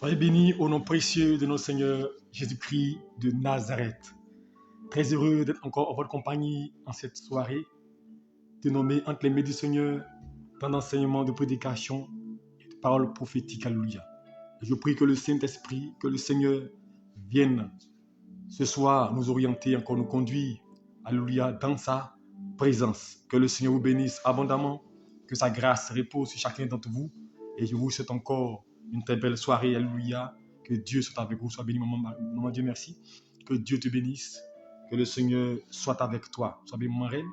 Soyez bénis au nom précieux de notre Seigneur Jésus-Christ de Nazareth. Très heureux d'être encore en votre compagnie en cette soirée, dénommée entre les mains du Seigneur, dans l'enseignement de prédication et de paroles prophétiques. Alléluia. Et je prie que le Saint-Esprit, que le Seigneur vienne ce soir nous orienter, encore nous conduire, alléluia, dans sa présence. Que le Seigneur vous bénisse abondamment, que sa grâce repose sur chacun d'entre vous. Et je vous souhaite encore une très belle soirée, alléluia. Que Dieu soit avec vous, soit béni, maman Dieu, merci. Que Dieu te bénisse, que le Seigneur soit avec toi. Sois béni, maman reine.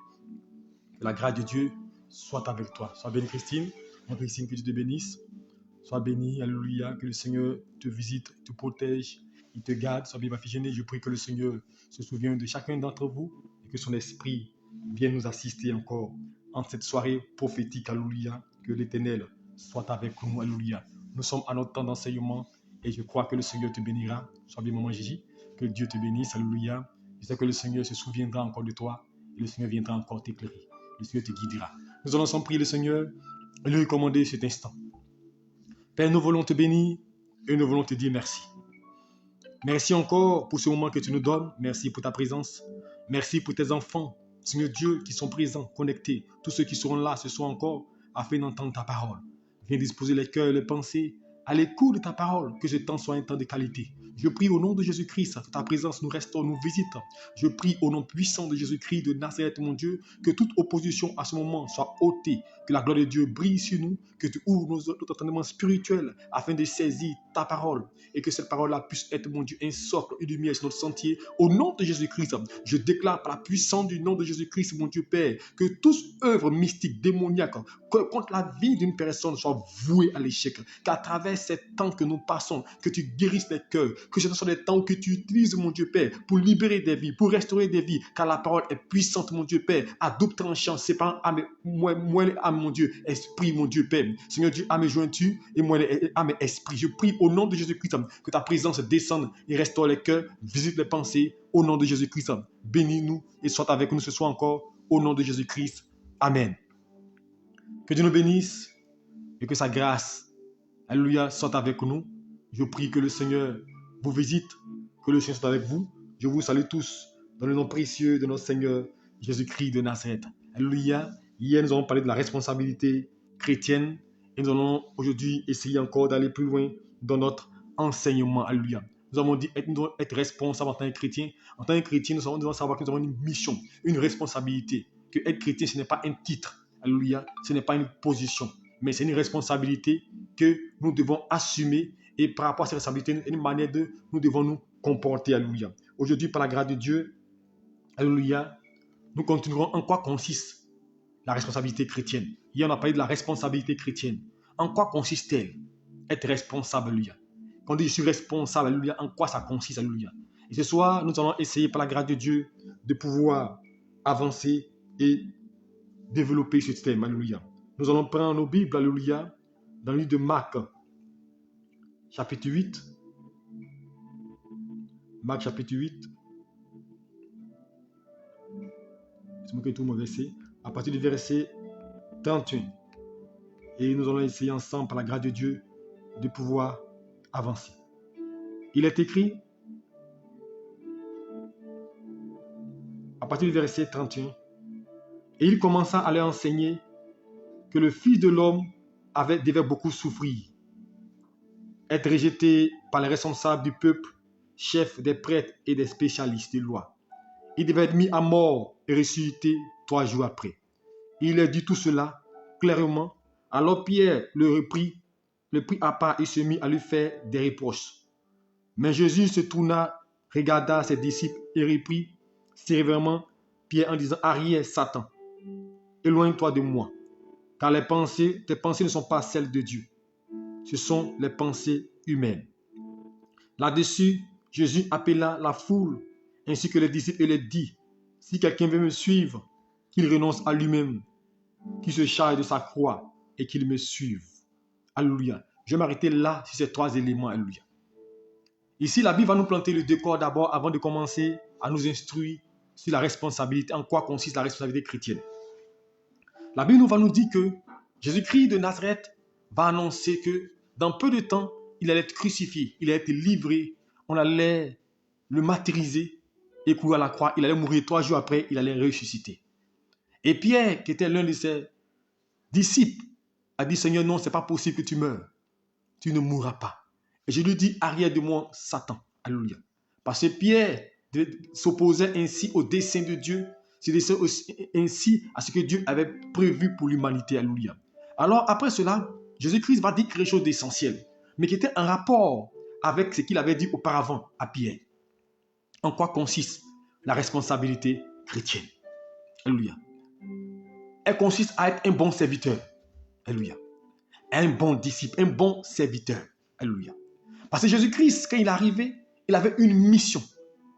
Que la grâce de Dieu soit avec toi. Sois béni, Christine. Maman Christine, que Dieu te bénisse. Sois béni, alléluia. Que le Seigneur te visite, te protège, il te garde. Sois béni, ma fille Jenny. Je prie que le Seigneur se souvienne de chacun d'entre vous et que son esprit vienne nous assister encore en cette soirée prophétique, alléluia. Que l'Éternel soit avec nous, alléluia. Nous sommes à notre temps d'enseignement et je crois que le Seigneur te bénira. Sois bien, maman Gigi. Que Dieu te bénisse, alléluia. Je sais que le Seigneur se souviendra encore de toi et le Seigneur viendra encore t'éclairer. Le Seigneur te guidera. Nous allons ensemble prier le Seigneur et lui recommander cet instant. Père, nous voulons te bénir et nous voulons te dire merci. Merci encore pour ce moment que tu nous donnes. Merci pour ta présence. Merci pour tes enfants, Seigneur Dieu, qui sont présents, connectés. Tous ceux qui seront là ce soir encore afin d'entendre ta parole. Viens disposer les cœurs et les pensées à l'écoute de ta parole, que ce temps soit un temps de qualité. Je prie au nom de Jésus-Christ, que ta présence nous restaure, nous visite. Je prie au nom puissant de Jésus-Christ de Nazareth, mon Dieu, que toute opposition à ce moment soit ôtée, que la gloire de Dieu brille sur nous, que tu ouvres notre entendement spirituel afin de saisir ta parole et que cette parole-là puisse être, mon Dieu, un socle, une lumière sur notre sentier. Au nom de Jésus-Christ, je déclare par la puissance du nom de Jésus-Christ, mon Dieu Père, que toute œuvre mystique, démoniaque, contre la vie d'une personne soit vouée à l'échec, qu'à travers ces temps que nous passons, que tu guérisses les cœurs, que ce soit des temps que tu utilises, mon Dieu Père, pour libérer des vies, pour restaurer des vies, car la parole est puissante, mon Dieu Père, à double tranchant, séparant âme, moi, âme, mon Dieu, esprit, mon Dieu Père. Seigneur Dieu, âme et jointure, et moi, âme et esprit. Je prie au nom de Jésus-Christ, que ta présence descende et restaure les cœurs, visite les pensées, au nom de Jésus-Christ. Bénis-nous et sois avec nous ce soir encore, au nom de Jésus-Christ. Amen. Que Dieu nous bénisse et que sa grâce, alléluia, soit avec nous. Je prie que le Seigneur vous visite, que le Seigneur soit avec vous. Je vous salue tous dans le nom précieux de notre Seigneur Jésus-Christ de Nazareth. Alléluia. Hier, nous avons parlé de la responsabilité chrétienne et nous allons aujourd'hui essayer encore d'aller plus loin dans notre enseignement. Alléluia. Nous avons dit être responsable en tant que chrétien. En tant que chrétien, nous devons savoir que nous avons une mission, une responsabilité. Que être chrétien, ce n'est pas un titre. Alléluia. Ce n'est pas une position, mais c'est une responsabilité que nous devons assumer et par rapport à cette responsabilité, une manière de nous devons nous comporter. Alléluia. Aujourd'hui, par la grâce de Dieu, alléluia, nous continuerons en quoi consiste la responsabilité chrétienne. Hier, on a parlé de la responsabilité chrétienne. En quoi consiste-t-elle? Être responsable, alléluia. Quand on dit je suis responsable, alléluia, en quoi ça consiste, alléluia. Et ce soir, nous allons essayer par la grâce de Dieu de pouvoir avancer et développer ce thème, alléluia. Nous allons prendre nos Bibles, alléluia, dans le livre de Marc, chapitre 8. Marc, chapitre 8. C'est moi qui ai tout mon verset. À partir du verset 31. Et nous allons essayer ensemble, par la grâce de Dieu, de pouvoir avancer. Il est écrit, à partir du verset 31, et il commença à leur enseigner que le Fils de l'homme devait beaucoup souffrir, être rejeté par les responsables du peuple, chefs des prêtres et des spécialistes de loi. Il devait être mis à mort et ressuscité 3 jours après. Il leur dit tout cela clairement. Alors Pierre le prit à part et se mit à lui faire des reproches. Mais Jésus se tourna, regarda ses disciples et reprit sévèrement Pierre en disant, arrière Satan, éloigne-toi de moi, car tes pensées ne sont pas celles de Dieu. Ce sont les pensées humaines. Là-dessus, Jésus appela la foule ainsi que les disciples et leur dit, si quelqu'un veut me suivre, qu'il renonce à lui-même, qu'il se charge de sa croix et qu'il me suive. Alléluia. Je vais m'arrêter là sur ces 3 éléments. Alléluia. Ici, la Bible va nous planter le décor d'abord avant de commencer à nous instruire sur la responsabilité, en quoi consiste la responsabilité chrétienne. La Bible va nous dire que Jésus-Christ de Nazareth va annoncer que dans peu de temps, il allait être crucifié, il allait être livré, on allait le martyriser et clouer à la croix. Il allait mourir 3 jours après, il allait ressusciter. Et Pierre, qui était l'un de ses disciples, a dit, Seigneur, non, ce n'est pas possible que tu meurs. Tu ne mourras pas. Et je lui dis, arrière de moi, Satan. Alléluia. Parce que Pierre s'opposait ainsi au dessein de Dieu, ainsi à ce que Dieu avait prévu pour l'humanité. Alléluia. Alors, après cela, Jésus-Christ va dire quelque chose d'essentiel, mais qui était en rapport avec ce qu'il avait dit auparavant à Pierre. En quoi consiste la responsabilité chrétienne? Alléluia. Elle consiste à être un bon serviteur. Alléluia. Un bon disciple, un bon serviteur. Alléluia. Parce que Jésus-Christ, quand il est arrivé, il avait une mission.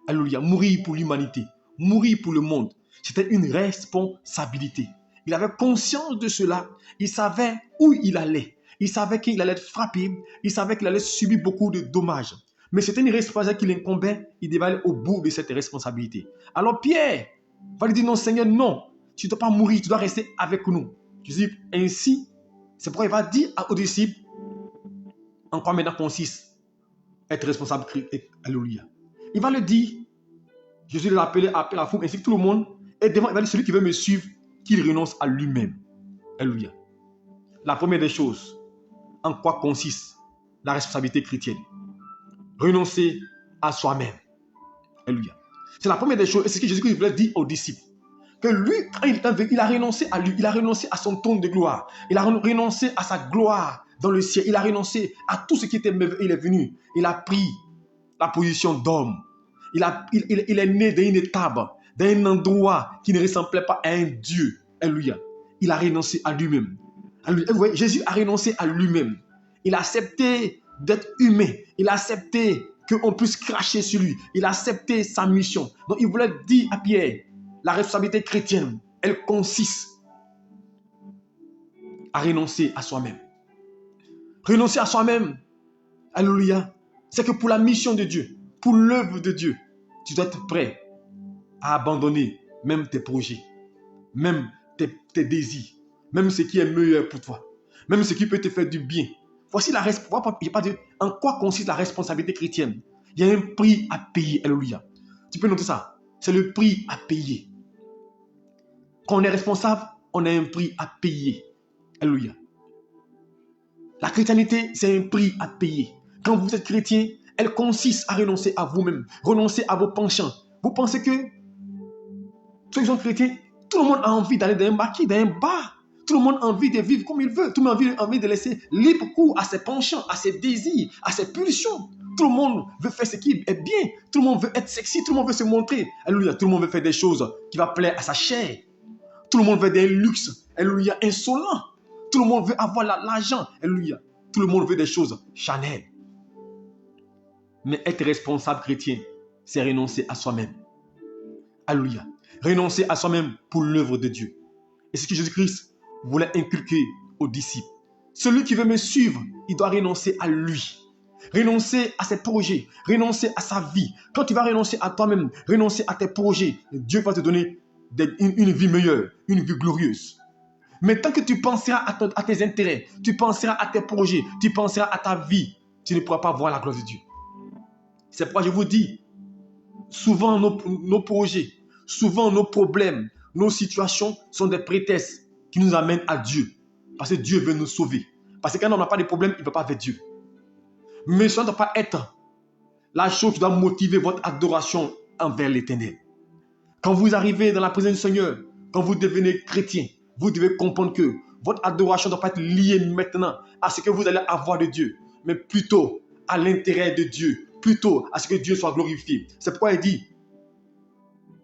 Alléluia. Mourir pour l'humanité. Mourir pour le monde. C'était une responsabilité. Il avait conscience de cela. Il savait où il allait. Il savait qu'il allait être frappé. Il savait qu'il allait subir beaucoup de dommages. Mais c'était une responsabilité qui l'incombait. Il devait aller au bout de cette responsabilité. Alors Pierre va lui dire, non Seigneur, non. Tu ne dois pas mourir, tu dois rester avec nous. Jésus, ainsi, c'est pourquoi il va dire aux disciples en quoi maintenant consiste être responsable. Alléluia. Il va le dire, Jésus l'a appelé à la foule ainsi que tout le monde, et devant, il va dire, celui qui veut me suivre, qu'il renonce à lui-même. Alléluia. La première des choses, en quoi consiste la responsabilité chrétienne? Renoncer à soi-même. Alléluia. C'est la première des choses, et c'est ce que Jésus voulait dire aux disciples. Que lui, quand il a renoncé à lui, il a renoncé à son trône de gloire, il a renoncé à sa gloire dans le ciel, il a renoncé à tout ce qui était merveilleux, il est venu, il a pris la position d'homme, il est né dans une étape, dans un endroit qui ne ressemblait pas à un Dieu. Alléluia. Il a renoncé à lui-même. Vous voyez, Jésus a renoncé à lui-même. Il a accepté d'être humain, il a accepté qu'on puisse cracher sur lui, il a accepté sa mission. Donc il voulait dire à Pierre, la responsabilité chrétienne, elle consiste à renoncer à soi-même. Renoncer à soi-même, alléluia, c'est que pour la mission de Dieu, pour l'œuvre de Dieu, tu dois être prêt à abandonner même tes projets, même tes désirs, même ce qui est meilleur pour toi, même ce qui peut te faire du bien. Voici la responsabilité. En quoi consiste la responsabilité chrétienne? Il y a un prix à payer, alléluia. Tu peux noter ça. C'est le prix à payer. Quand on est responsable, on a un prix à payer. Alléluia. La chrétienté, c'est un prix à payer. Quand vous êtes chrétien, elle consiste à renoncer à vous-même, renoncer à vos penchants. Vous pensez que ceux qui sont chrétiens, tout le monde a envie d'aller dans un maquis, dans un bar. Tout le monde a envie de vivre comme il veut. Tout le monde a envie de laisser libre cours à ses penchants, à ses désirs, à ses pulsions. Tout le monde veut faire ce qui est bien. Tout le monde veut être sexy. Tout le monde veut se montrer. Alléluia. Tout le monde veut faire des choses qui vont plaire à sa chair. Tout le monde veut des luxes. Alléluia. Insolents. Tout le monde veut avoir l'argent. Alléluia. Tout le monde veut des choses Chanel. Mais être responsable chrétien, c'est renoncer à soi-même. Alléluia. Renoncer à soi-même pour l'œuvre de Dieu. Et c'est ce que Jésus-Christ voulait inculquer aux disciples. Celui qui veut me suivre, il doit renoncer à lui. Renoncer à ses projets, renoncer à sa vie. Quand tu vas renoncer à toi-même, renoncer à tes projets, Dieu va te donner une vie meilleure, une vie glorieuse. Mais tant que tu penseras à tes intérêts, tu penseras à tes projets, tu penseras à ta vie, tu ne pourras pas voir la gloire de Dieu. C'est pourquoi je vous dis, souvent nos projets, souvent nos problèmes, nos situations sont des prétextes qui nous amènent à Dieu. Parce que Dieu veut nous sauver. Parce que quand on n'a pas de problème, il ne va pas vers Dieu. Mais ça ne doit pas être la chose qui doit motiver votre adoration envers l'Éternel. Quand vous arrivez dans la présence du Seigneur, quand vous devenez chrétien, vous devez comprendre que votre adoration ne doit pas être liée maintenant à ce que vous allez avoir de Dieu, mais plutôt à l'intérêt de Dieu, plutôt à ce que Dieu soit glorifié. C'est pourquoi il dit,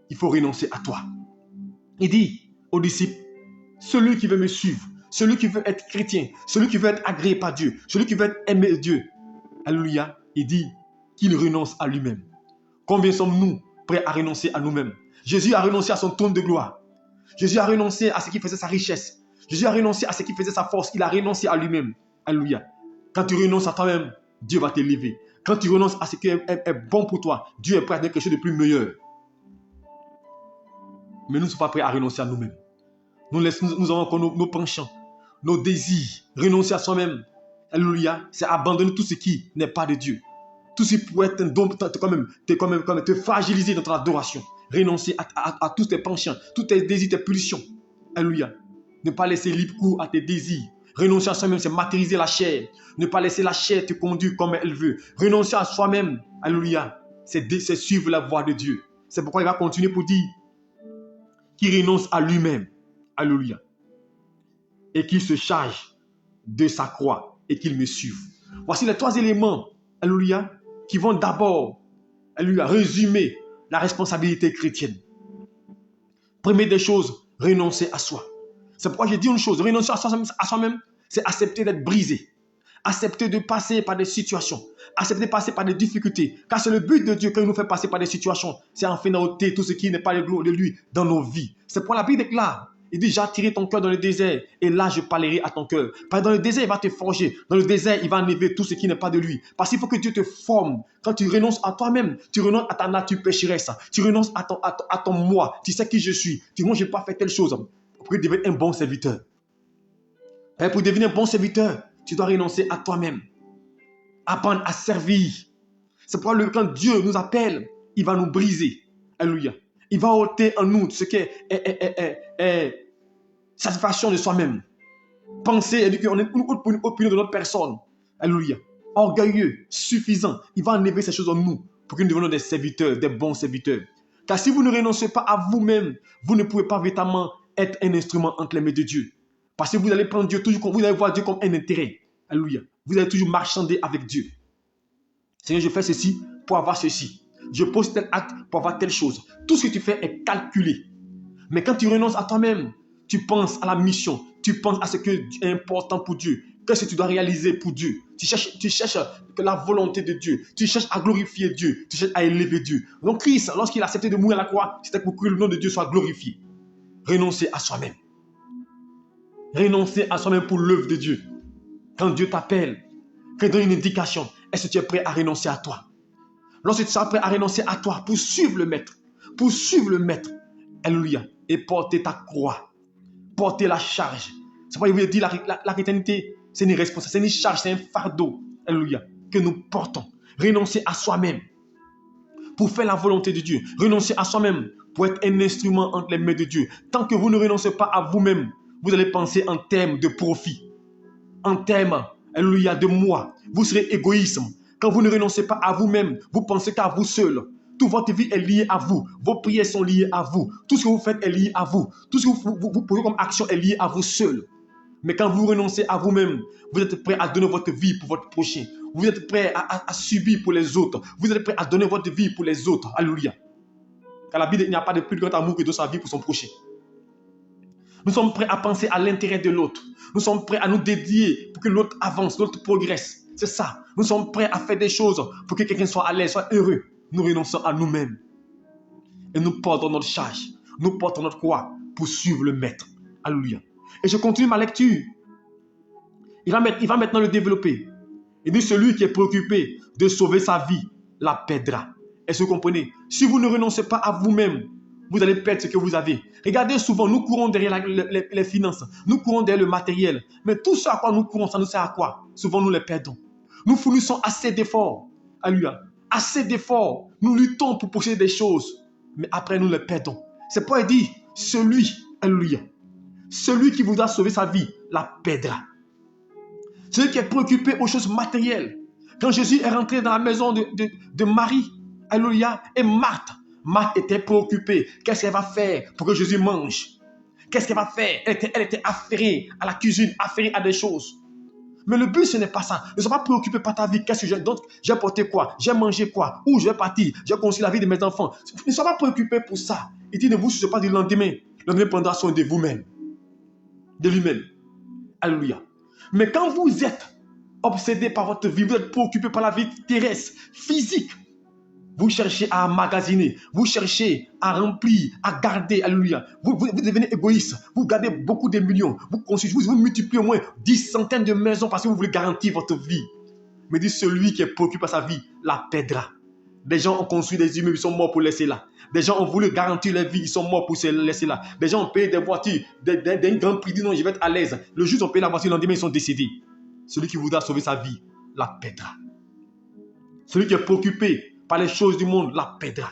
il faut renoncer à toi. Il dit aux disciples, celui qui veut me suivre, celui qui veut être chrétien, celui qui veut être agréé par Dieu, celui qui veut aimer Dieu, alléluia, il dit qu'il renonce à lui-même. Combien sommes-nous prêts à renoncer à nous-mêmes? Jésus a renoncé à son trône de gloire. Jésus a renoncé à ce qui faisait sa richesse. Jésus a renoncé à ce qui faisait sa force. Il a renoncé à lui-même. Alléluia. Quand tu renonces à toi-même, Dieu va t'élever. Quand tu renonces à ce qui est bon pour toi, Dieu est prêt à donner quelque chose de plus meilleur. Mais nous ne sommes pas prêts à renoncer à nous-mêmes. Nous avons encore nos penchants, nos désirs, renoncer à soi-même. Alléluia. C'est abandonner tout ce qui n'est pas de Dieu. Tout ce qui pourrait être un don, te fragiliser dans ton adoration. Renoncer à tous tes penchants, tous tes désirs, tes pulsions. Alléluia. Ne pas laisser libre cours à tes désirs. Renoncer à soi-même, c'est matérialiser la chair. Ne pas laisser la chair te conduire comme elle veut. Renoncer à soi-même, alléluia, c'est suivre la voie de Dieu. C'est pourquoi il va continuer pour dire qu'il renonce à lui-même, alléluia, et qu'il se charge de sa croix et qu'il me suive. Voici les 3 éléments, alléluia, qui vont d'abord, alléluia, résumer la responsabilité chrétienne. Première des choses, renoncer à soi. C'est pourquoi j'ai dit une chose, renoncer à soi-même, c'est accepter d'être brisé. Accepter de passer par des situations. Accepter de passer par des difficultés. Car c'est le but de Dieu quand il nous fait passer par des situations. C'est enfin d'ôter tout ce qui n'est pas de lui dans nos vies. C'est pourquoi la Bible déclare. Il dit, j'attirerai ton cœur dans le désert et là je parlerai à ton cœur. Parce que dans le désert, il va te forger. Dans le désert, il va enlever tout ce qui n'est pas de lui. Parce qu'il faut que Dieu te forme. Quand tu renonces à toi-même, tu renonces à ta nature pécheresse. Tu renonces à ton moi. Tu sais qui je suis. Tu dis, moi, je n'ai pas fait telle chose. Pour devenir un bon serviteur. Et pour devenir un bon serviteur, tu dois renoncer à toi-même. Apprendre à servir. C'est pourquoi quand Dieu nous appelle, il va nous briser. Alléluia. Il va ôter en nous ce qui est satisfaction de soi-même. Penser qu'on est une opinion de notre personne. Alléluia. Orgueilleux, suffisant. Il va enlever ces choses en nous pour que nous devenions des serviteurs, des bons serviteurs. Car si vous ne renoncez pas à vous-même, vous ne pouvez pas véritablement être un instrument entre les mains de Dieu. Parce que vous allez prendre Dieu toujours comme, vous allez voir Dieu comme un intérêt. Alléluia. Vous allez toujours marchander avec Dieu. Seigneur, je fais ceci pour avoir ceci. Je pose tel acte pour avoir telle chose. Tout ce que tu fais est calculé. Mais quand tu renonces à toi-même, tu penses à la mission. Tu penses à ce qui est important pour Dieu. Qu'est-ce que tu dois réaliser pour Dieu? Tu cherches la volonté de Dieu. Tu cherches à glorifier Dieu. Tu cherches à élever Dieu. Donc Christ, lorsqu'il a accepté de mourir à la croix, c'était pour que le nom de Dieu soit glorifié. Renoncer à soi-même. Renoncer à soi-même pour l'œuvre de Dieu. Quand Dieu t'appelle, qu'il donne une indication, est-ce que tu es prêt à renoncer à toi? Lorsque tu seras prêt à renoncer à toi pour suivre le Maître, alléluia, et porter ta croix, porter la charge. C'est pourquoi il veut dire la chrétienté, c'est une responsabilité, c'est une charge, c'est un fardeau, alléluia, que nous portons. Renoncer à soi-même pour faire la volonté de Dieu. Renoncer à soi-même pour être un instrument entre les mains de Dieu. Tant que vous ne renoncez pas à vous-même, vous allez penser en termes de profit, en termes, alléluia, de moi. Vous serez égoïsme. Quand vous ne renoncez pas à vous-même, vous pensez qu'à vous seul. Toute votre vie est liée à vous. Vos prières sont liées à vous. Tout ce que vous faites est lié à vous. Tout ce que vous posez comme action est lié à vous seul. Mais quand vous renoncez à vous-même, vous êtes prêt à donner votre vie pour votre prochain. Vous êtes prêt à subir pour les autres. Vous êtes prêt à donner votre vie pour les autres. Alléluia. Car la Bible, il n'y a pas de plus grand amour que de sa vie pour son prochain. Nous sommes prêts à penser à l'intérêt de l'autre. Nous sommes prêts à nous dédier pour que l'autre avance, l'autre progresse. C'est ça. Nous sommes prêts à faire des choses pour que quelqu'un soit à l'aise, soit heureux. Nous renonçons à nous-mêmes. Et nous portons notre charge. Nous portons notre croix pour suivre le Maître. Alléluia. Et je continue ma lecture. Il va maintenant le développer. Il dit, celui qui est préoccupé de sauver sa vie, la perdra. Est-ce que vous comprenez? Si vous ne renoncez pas à vous-même, vous allez perdre ce que vous avez. Regardez souvent, nous courons derrière les finances. Nous courons derrière le matériel. Mais tout ce à quoi nous courons, ça nous sert à quoi? Souvent, nous les perdons. Nous fournissons assez d'efforts. Alléluia. Assez d'efforts. Nous luttons pour posséder des choses. Mais après, nous les perdons. C'est pourquoi il dit, alléluia, celui qui voudra sauver sa vie, la perdra. Celui qui est préoccupé aux choses matérielles. Quand Jésus est rentré dans la maison de Marie, alléluia, et Marthe était préoccupée. Qu'est-ce qu'elle va faire pour que Jésus mange? Qu'est-ce qu'elle va faire? Elle était affairée à la cuisine, affairée à des choses. Mais le but, ce n'est pas ça. Ne sois pas préoccupé par ta vie. Qu'est-ce que j'ai porté quoi? J'ai mangé quoi? Où je vais partir? J'ai construit la vie de mes enfants. Ne sois pas préoccupé pour ça. Il dit, ne vous souciez pas du lendemain. Le lendemain prendra soin de vous-même. De lui-même. Alléluia. Mais quand vous êtes obsédé par votre vie, vous êtes préoccupé par la vie terrestre, physique, vous cherchez à emmagasiner, vous cherchez à remplir, à garder, alléluia. Vous devenez égoïste, vous gardez beaucoup de millions, vous multipliez au moins 10 centaines de maisons parce que vous voulez garantir votre vie. Mais dit celui qui est préoccupé par sa vie, la perdra. Des gens ont construit des immeubles, ils sont morts pour laisser là. Des gens ont voulu garantir leur vie, ils sont morts pour se laisser là. Des gens ont payé des voitures, d'un grand prix, disent non, je vais être à l'aise. Le jour où ils ont payé la voiture, le lendemain, ils sont décédés. celui qui voudra sauver sa vie la perdra. Celui qui est préoccupé par les choses du monde la perdra.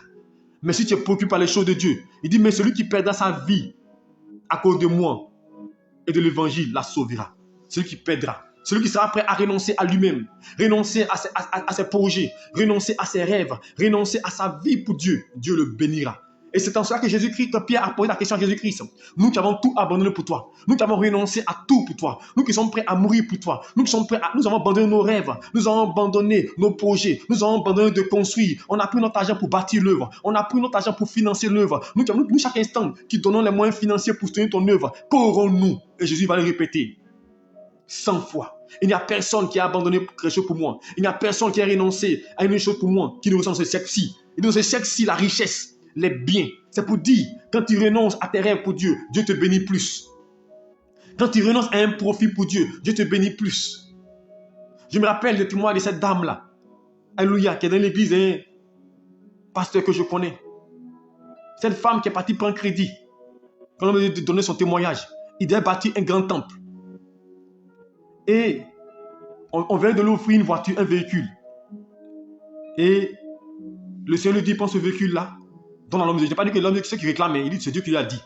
Mais si tu es préoccupé par les choses de Dieu, il dit, mais celui qui perdra sa vie à cause de moi et de l'évangile la sauvera. Celui qui perdra. Celui qui sera prêt à renoncer à lui-même, renoncer à ses projets, renoncer à ses rêves, renoncer à sa vie pour Dieu, Dieu le bénira. Et c'est en cela que Jésus-Christ, Pierre a posé la question à Jésus-Christ. Nous qui avons tout abandonné pour toi, nous qui avons renoncé à tout pour toi, nous qui sommes prêts à mourir pour toi, nous avons abandonné nos rêves, nous avons abandonné nos projets, nous avons abandonné de construire, on a pris notre argent pour bâtir l'œuvre, on a pris notre argent pour financer l'œuvre. Nous, chaque instant, qui donnons les moyens financiers pour soutenir ton œuvre, qu'aurons-nous? Et Jésus va le répéter 100 fois. Il n'y a personne qui a abandonné quelque chose pour moi. Il n'y a personne qui a renoncé à une chose pour moi qui ne ressent ce siècle-ci. Et dans ce siècle-ci, la richesse, les biens, c'est pour dire, quand tu renonces à tes rêves pour Dieu, Dieu te bénit plus. Quand tu renonces à un profit pour Dieu, Dieu te bénit plus. Je me rappelle le témoin de cette dame-là, alléluia, qui est dans l'église, un pasteur que je connais. Cette femme qui est partie prendre crédit, quand on m'a donné son témoignage, il devait bâtir un grand temple. Et on vient de lui offrir une voiture, un véhicule. Et le Seigneur lui dit, prends ce véhicule-là, donne à l'homme de Dieu. Je n'ai pas dit que l'homme de Dieu, c'est qui réclame, mais il dit, c'est Dieu qui lui a dit.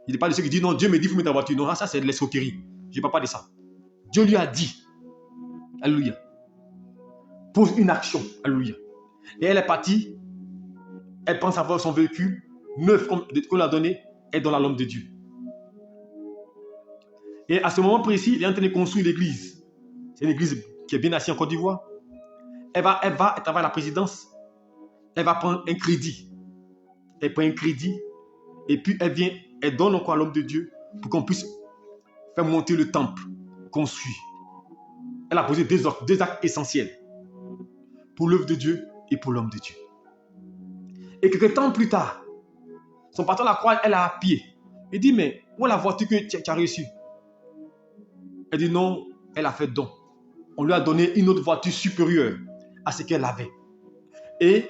Il n'est pas de ceux qui disent, non, Dieu me dit, il faut mettre ta voiture. Non, ça c'est de l'escroquerie. Je ne parle pas de ça. Dieu lui a dit. Alléluia. Pose une action. Alléluia. Et elle est partie. Elle pense avoir son véhicule, neuf qu'on lui a donné, et donne à l'homme de Dieu. Et à ce moment précis, il est en train de construire l'église. C'est une église qui est bien assise en Côte d'Ivoire. Elle va travailler à la présidence. Elle va prendre un crédit. Elle prend un crédit. Et puis elle vient, elle donne encore à l'homme de Dieu pour qu'on puisse faire monter le temple construit. Elle a posé deux actes essentiels pour l'œuvre de Dieu et pour l'homme de Dieu. Et quelques temps plus tard, son patron la croise, elle est à pied. Il dit, mais où est la voiture que tu as reçue? Elle dit non, elle a fait don. On lui a donné une autre voiture supérieure à ce qu'elle avait. Et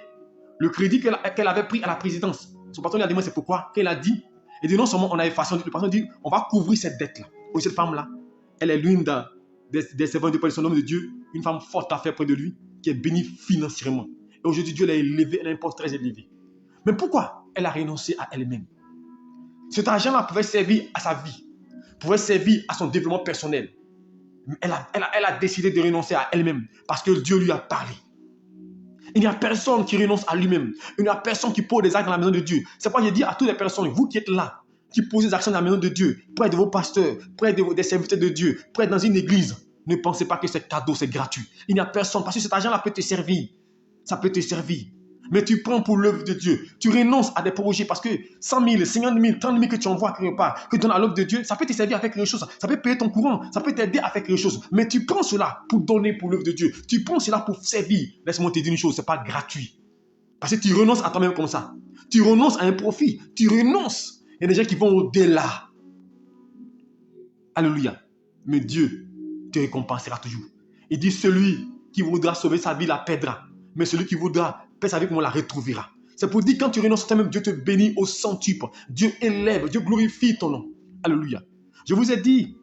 le crédit qu'elle avait pris à la présidence, son patron lui a demandé c'est pourquoi. Qu'elle a dit, il dit non seulement on a effacé, le patron dit on va couvrir cette dette-là. Et cette femme-là, elle est l'une des servantes de son homme de Dieu, une femme forte à faire près de lui, qui est bénie financièrement. Et aujourd'hui, Dieu l'a élevée, elle a un poste très élevé. Mais pourquoi elle a renoncé à elle-même? Cet argent-là pouvait servir à sa vie, pouvait servir à son développement personnel. Mais elle a décidé de renoncer à elle-même parce que Dieu lui a parlé. Il n'y a personne qui renonce à lui-même. Il n'y a personne qui pose des actes dans la maison de Dieu. C'est pourquoi je dis à toutes les personnes, vous qui êtes là, qui posez des actions dans la maison de Dieu, près de vos pasteurs, près des serviteurs de Dieu, près dans une église, ne pensez pas que c'est cadeau, c'est gratuit. Il n'y a personne parce que cet argent-là peut te servir. Ça peut te servir. Mais tu prends pour l'œuvre de Dieu. Tu renonces à des projets parce que 100 000, 50 000, 30 000 que tu envoies quelque part, que tu donnes à l'œuvre de Dieu, ça peut te servir à faire quelque chose. Ça peut payer ton courant. Ça peut t'aider à faire quelque chose. Mais tu prends cela pour donner pour l'œuvre de Dieu. Tu prends cela pour servir. Laisse-moi te dire une chose, ce n'est pas gratuit. Parce que tu renonces à toi-même comme ça. Tu renonces à un profit. Tu renonces. Il y a des gens qui vont au-delà. Alléluia. Mais Dieu te récompensera toujours. Il dit celui qui voudra sauver sa vie la perdra. Mais celui qui voudra perdre sa vie, on la retrouvera. C'est pour dire quand tu renonces à toi-même, Dieu te bénit au centuple. Dieu élève, Dieu glorifie ton nom. Alléluia. Je vous ai dit,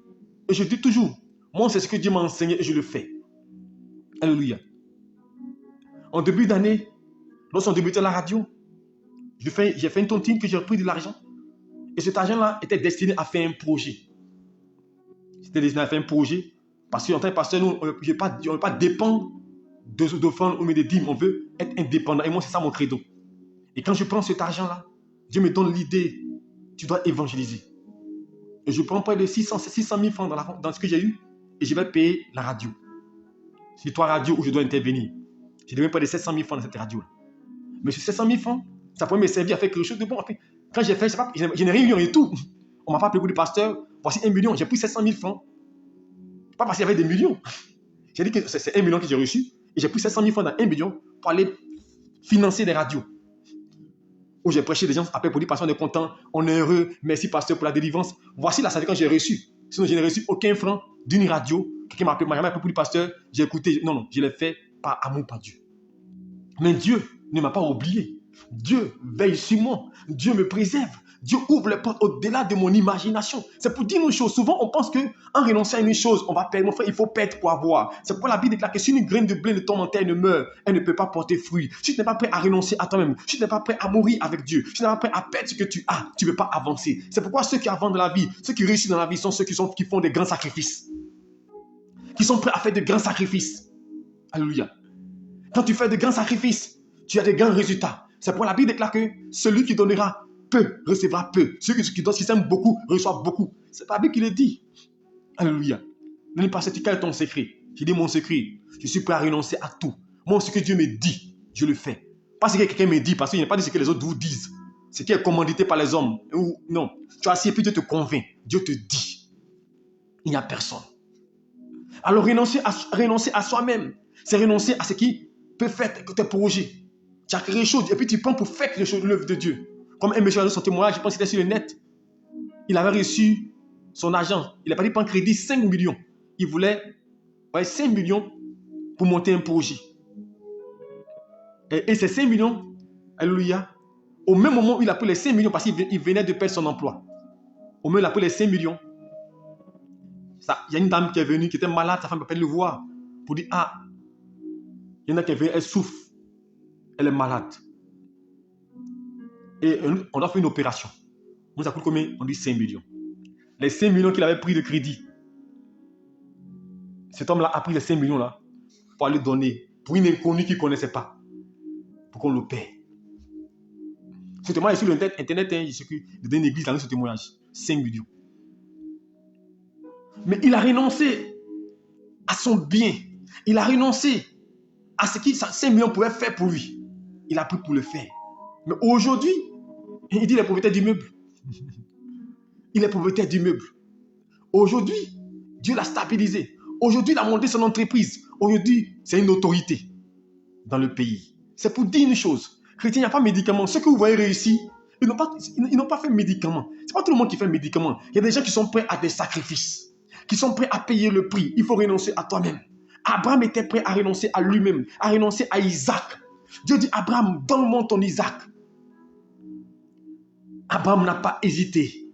et je dis toujours, moi c'est ce que Dieu m'a enseigné et je le fais. Alléluia. En début d'année, lorsqu'on débutait la radio, j'ai fait une tontine que j'ai repris de l'argent. Et cet argent-là était destiné à faire un projet. C'était destiné à faire un projet. Parce qu'en tant que pasteur, nous, on ne veut pas dépendre d'offrandes ou de dîmes. On veut être indépendant. Et moi, c'est ça mon credo. Et quand je prends cet argent-là, Dieu me donne l'idée, tu dois évangéliser. Et je prends près de 600 000 francs dans ce que j'ai eu et je vais payer la radio. C'est 3 radios où je dois intervenir. J'ai donné près de 700 000 francs dans cette radio-là. Mais sur 700 000 francs, ça pourrait me servir à faire quelque chose de bon. Quand j'ai fait, je n'ai rien eu et tout. On m'a pas appelé pour le pasteur, voici 1 million. J'ai pris 700 000 francs. Pas parce qu'il y avait des millions. J'ai dit que c'est 1 million que j'ai reçu. Et j'ai pris 700 000 francs dans 1 million pour aller financer des radios. Où j'ai prêché des gens après pour dire, pasteur, on est content, on est heureux, merci pasteur pour la délivrance. Voici la salle quand j'ai reçu. Sinon, je n'ai reçu aucun franc d'une radio. Quelqu'un m'a appelé, jamais appelé pour dire, pasteur, j'ai écouté. Non, je l'ai fait par amour, par Dieu. Mais Dieu ne m'a pas oublié. Dieu veille sur moi. Dieu me préserve. Dieu ouvre les portes au-delà de mon imagination. C'est pour dire une chose. Souvent, on pense qu'en renonçant à une chose, on va perdre. Mon frère, il faut perdre pour avoir. C'est pourquoi la Bible déclare que si une graine de blé ne tombe en terre et ne meurt, elle ne peut pas porter fruit. Si tu n'es pas prêt à renoncer à toi-même, si tu n'es pas prêt à mourir avec Dieu, si tu n'es pas prêt à perdre ce que tu as, tu ne peux pas avancer. C'est pourquoi ceux qui avancent dans la vie, ceux qui réussissent dans la vie sont ceux qui font des grands sacrifices. Qui sont prêts à faire de grands sacrifices. Alléluia. Quand tu fais de grands sacrifices, tu as de grands résultats. C'est pourquoi la Bible déclare que celui qui donnera peu recevra peu. Celui qui sème beaucoup reçoit beaucoup. C'est pas la Bible qui le dit. Alléluia. Ne dis pas c'est quel est ton secret. J'ai dit mon secret. Je suis prêt à renoncer à tout. Moi, ce que Dieu me dit, je le fais. Pas ce que quelqu'un me dit, parce qu'il n'y a pas de ce que les autres vous disent. Ce qui est commandité par les hommes. Ou, non. Tu as assis et puis Dieu te convainc. Dieu te dit. Il n'y a personne. Alors renoncer à soi-même, c'est renoncer à ce qui peut faire tes projets. Tu as créé des choses et puis tu prends pour faire quelque chose de l'œuvre de Dieu. Comme un monsieur a donné son témoignage, je pense qu'il était sur le net. Il avait reçu son argent. Il n'a pas dit prendre crédit 5 millions. Il voulait 5 millions pour monter un projet. Et ces 5 millions, alléluia, au même moment où il a pris les 5 millions parce qu'il venait de perdre son emploi. Au moment où il a pris les 5 millions, il y a une dame qui est venue, qui était malade, sa femme peut le voir, pour dire, ah, il y en a qui est venue, elle souffre, elle est malade. Et on doit faire une opération. Nous, ça coûte combien? On dit 5 millions. Les 5 millions qu'il avait pris de crédit, cet homme-là a pris les 5 millions là pour aller donner pour une inconnue qu'il ne connaissait pas, pour qu'on le paie. Ce témoignage est sur Internet, il s'occupe d'une église, il a donné ce témoignage. 5 millions. Mais il a renoncé à son bien. Il a renoncé à ce que 5 millions pouvaient faire pour lui. Il a pris pour le faire. Mais aujourd'hui, il dit qu'il est propriétaire d'immeuble. Il est propriétaire d'immeuble. Aujourd'hui, Dieu l'a stabilisé. Aujourd'hui, il a monté son entreprise. Aujourd'hui, c'est une autorité dans le pays. C'est pour dire une chose. Chrétien, il n'y a pas de médicaments. Ceux que vous voyez réussir, ils n'ont pas fait médicament. Ce n'est pas tout le monde qui fait médicament. Il y a des gens qui sont prêts à des sacrifices, qui sont prêts à payer le prix. Il faut renoncer à toi-même. Abraham était prêt à renoncer à lui-même, à renoncer à Isaac. Dieu dit, Abraham, donne-moi ton Isaac. Abraham n'a pas hésité.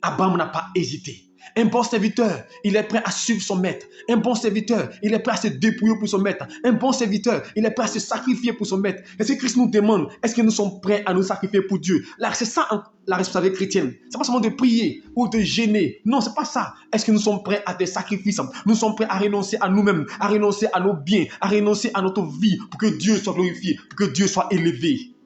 Abraham n'a pas hésité. Un bon serviteur, il est prêt à suivre son maître. Un bon serviteur, il est prêt à se dépouiller pour son maître. Un bon serviteur, il est prêt à se sacrifier pour son maître. Et ce que Christ nous demande, est-ce que nous sommes prêts à nous sacrifier pour Dieu? Là, c'est ça la responsabilité chrétienne. C'est pas seulement de prier ou de gêner. Non, c'est pas ça. Est-ce que nous sommes prêts à des sacrifices? Nous sommes prêts à renoncer à nous-mêmes, à renoncer à nos biens, à renoncer à notre vie pour que Dieu soit glorifié, pour que Dieu soit élevé.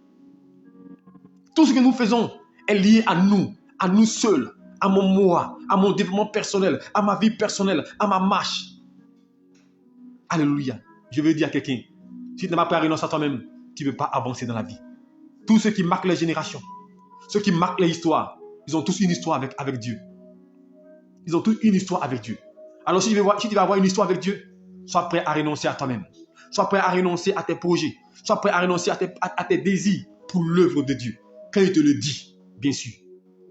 Tout ce que nous faisons est lié à nous seuls. À mon moi, à mon développement personnel, à ma vie personnelle, à ma marche. Alléluia. Je veux dire à quelqu'un, si tu n'as pas prêt à renoncer à toi-même, tu ne peux pas avancer dans la vie. Tous ceux qui marquent les générations, ceux qui marquent les histoires, ils ont tous une histoire avec Dieu. Ils ont tous une histoire avec Dieu. Alors si tu veux avoir une histoire avec Dieu, sois prêt à renoncer à toi-même. Sois prêt à renoncer à tes projets. Sois prêt à renoncer à tes désirs pour l'œuvre de Dieu. Quand il te le dit, bien sûr.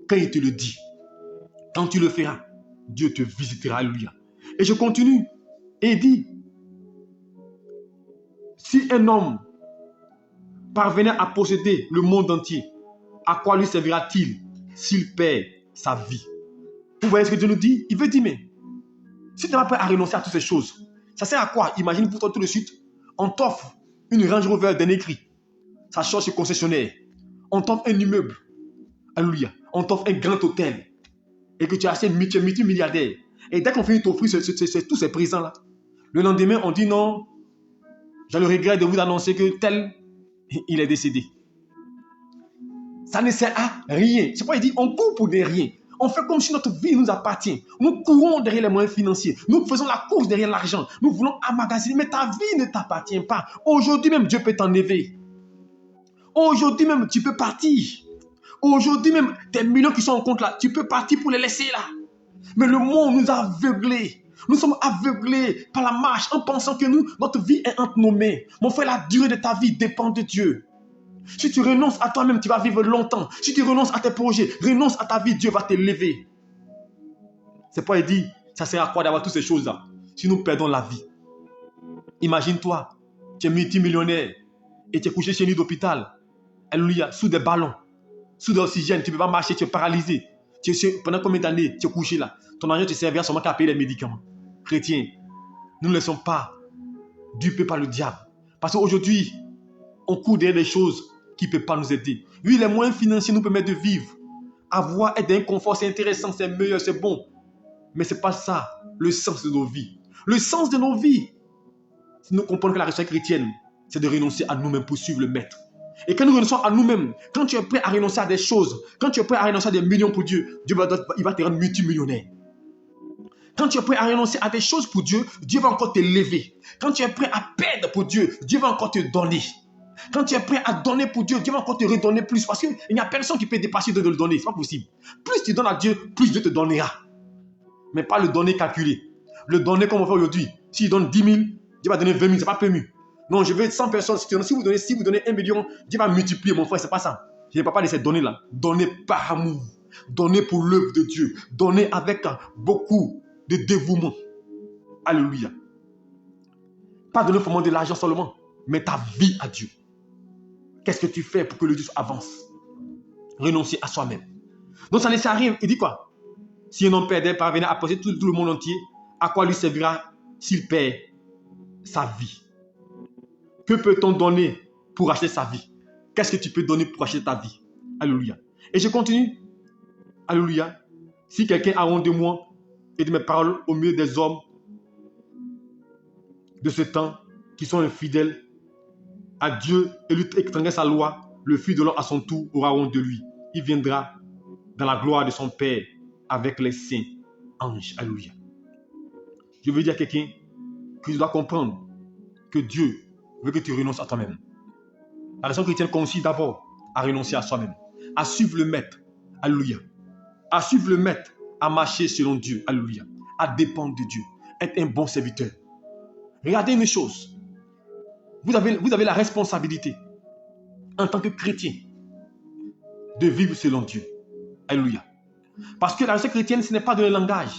Quand il te le dit. Quand tu le feras, Dieu te visitera. Alléluia. Et je continue. Et il dit, si un homme parvenait à posséder le monde entier, à quoi lui servira-t-il s'il perd sa vie? Vous voyez ce que Dieu nous dit? Il veut dire, mais si tu n'es pas prêt à renoncer à toutes ces choses, ça sert à quoi? Imagine pour toi tout de suite, on t'offre une Range Rover d'un écrit. Ça change chez concessionnaire. On t'offre un immeuble. Alléluia. On t'offre un grand hôtel. Et que tu as assez multimilliardaire. Et dès qu'on finit de t'offrir tous ces présents-là, le lendemain, on dit non, j'ai le regret de vous annoncer que tel, il est décédé. Ça ne sert à rien. C'est pourquoi il dit, on court pour des rien. On fait comme si notre vie nous appartient. Nous courons derrière les moyens financiers. Nous faisons la course derrière l'argent. Nous voulons emmagasiner, mais ta vie ne t'appartient pas. Aujourd'hui même, Dieu peut t'enlever. Aujourd'hui même, tu peux partir. Aujourd'hui même, tes millions qui sont en compte là, tu peux partir pour les laisser là. Mais le monde nous a aveuglés. Nous sommes aveuglés par la marche en pensant que notre vie est entre nos mains. Mon frère, la durée de ta vie dépend de Dieu. Si tu renonces à toi-même, tu vas vivre longtemps. Si tu renonces à tes projets, renonce à ta vie, Dieu va t'élever. C'est pourquoi il dit, ça sert à quoi d'avoir toutes ces choses-là si nous perdons la vie? Imagine-toi, tu es multimillionnaire et tu es couché chez nous d'hôpital. Alléluia. Sous des ballons, sous de l'oxygène. Tu ne peux pas marcher, tu es paralysé. Pendant combien d'années tu es couché là? Ton argent te servira seulement qu'à payer les médicaments. Chrétiens, nous ne laissons pas dupés par le diable. Parce qu'aujourd'hui, on court derrière des choses qui ne peuvent pas nous aider. Oui, les moyens financiers nous permettent de vivre. Avoir, être d'un confort, c'est intéressant, c'est meilleur, c'est bon. Mais ce n'est pas ça le sens de nos vies. Le sens de nos vies, si nous comprenons que la résurrection chrétienne, c'est de renoncer à nous-mêmes pour suivre le Maître. Et quand nous renonçons à nous-mêmes, quand tu es prêt à renoncer à des choses, quand tu es prêt à renoncer à des millions pour Dieu, Dieu il va te rendre multimillionnaire. Quand tu es prêt à renoncer à des choses pour Dieu, Dieu va encore te lever. Quand tu es prêt à perdre pour Dieu, Dieu va encore te donner. Quand tu es prêt à donner pour Dieu, Dieu va encore te redonner plus. Parce qu'il n'y a personne qui peut dépasser de le donner. Ce n'est pas possible. Plus tu donnes à Dieu, plus Dieu te donnera. Mais pas le donner calculé. Le donner comme on fait aujourd'hui. S'il donne 10 000, Dieu va donner 20 000. Ce n'est pas permis. Non, je veux 100 personnes. Si vous donnez 1 million, Dieu va multiplier, mon frère. Ce n'est pas ça. Je ne parle pas de ces données-là. Donner par amour. Donner pour l'œuvre de Dieu. Donner avec beaucoup de dévouement. Alléluia. Pas donner forcément de l'argent seulement, mais ta vie à Dieu. Qu'est-ce que tu fais pour que le Dieu avance? Renoncer à soi-même. Donc ça ne sert à rien. Il dit quoi? Si un homme perdait parvenait à posséder tout le monde entier, à quoi lui servira s'il perd sa vie? Que peut-on donner pour acheter sa vie? Qu'est-ce que tu peux donner pour acheter ta vie? Alléluia. Et je continue. Alléluia. Si quelqu'un a honte de moi et de mes paroles au milieu des hommes de ce temps qui sont infidèles à Dieu et lui étreindre sa loi, le Fils de l'homme à son tour aura honte de lui. Il viendra dans la gloire de son Père avec les saints anges. Alléluia. Je veux dire à quelqu'un que tu dois comprendre que Dieu veut que tu renonces à toi-même. La raison chrétienne consiste d'abord à renoncer à soi-même, à suivre le Maître. Alléluia. À suivre le Maître, à marcher selon Dieu. Alléluia. À dépendre de Dieu. Être un bon serviteur. Regardez une chose. Vous avez la responsabilité, en tant que chrétien, de vivre selon Dieu. Alléluia. Parce que la réussite chrétienne, ce n'est pas dans le langage.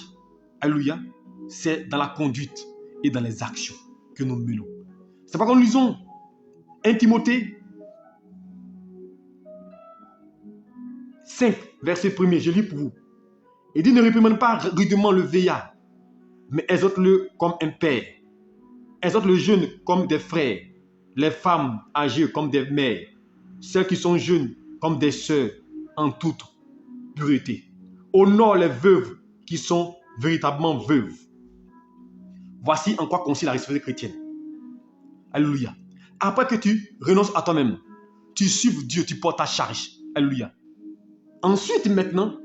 Alléluia. C'est dans la conduite et dans les actions que nous menons. C'est pourquoi nous lisons 1 Timothée 5, verset 1er. Je lis pour vous. Il dit, ne réprimande pas rudement le vieillard, mais exhorte-le comme un père. Exhorte le jeune comme des frères, les femmes âgées comme des mères, celles qui sont jeunes comme des sœurs, en toute pureté. Honore les veuves qui sont véritablement veuves. Voici en quoi consiste la responsabilité chrétienne. Alléluia. Après que tu renonces à toi-même, tu suives Dieu, tu portes ta charge. Alléluia. Ensuite, maintenant,